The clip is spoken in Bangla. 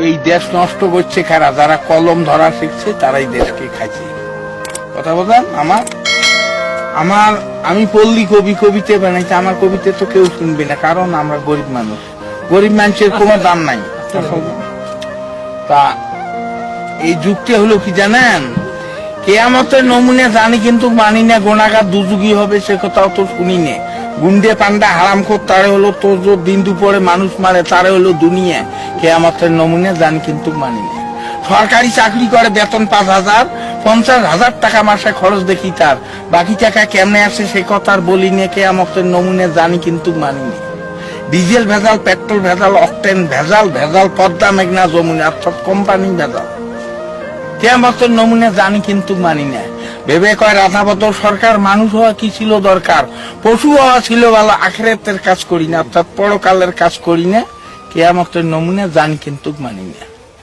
এই দেশ নষ্ট করছে কারা? যারা কলম ধরা শিখছে তারাই দেশকে খাইছে। কথা বলেন। আমি পল্লী কবিতে বানাইছি, আমার কবিতে তো কেউ শুনবে না, কারণ আমরা গরিব মানুষ, গরিব মানুষের কোনো দাম নাই। তা এই যুগটা হলো কি জানেন, কেয়ামতের নমুনা জানি কিন্তু মানি না, গোনাগার দুযুগী হবে সে কথাও তো শুনি না। গুন্ডে পান্ডা হারামখোর তারে হলো তোর দিন দুপুরে মানুষ মারে তারে হলো দুনিয়া। কেয়ামতের নমুনা জানি কিন্তু মানি না। সরকারি চাকরি করে, বেতন 5,000, 50,000 টাকা মাসে খরচ দেখি তার, বাকি টাকা কেমনে আসে সে কথা আর বলি না। কেয়ামতের নমুনা জানি কিন্তু মানি না। ডিজেল ভেজাল, পেট্রোল ভেজাল, অকটেন ভেজাল, পদ্মা মেঘনা যমুনা, অর্থাৎ কোম্পানি ভেজাল। কেয়ামতের নমুনা জানি কিন্তু মানি না। ভেবে কয় রাধাবদল সরকার, মানুষ হওয়া কি ছিল দরকার, পশু হওয়া ছিল ভালো, আখিরাতের কাজ করি না, অর্থাৎ পরকালের কাজ করি না। কেয়ামতের নমুনা জানি কিন্তু মানি না।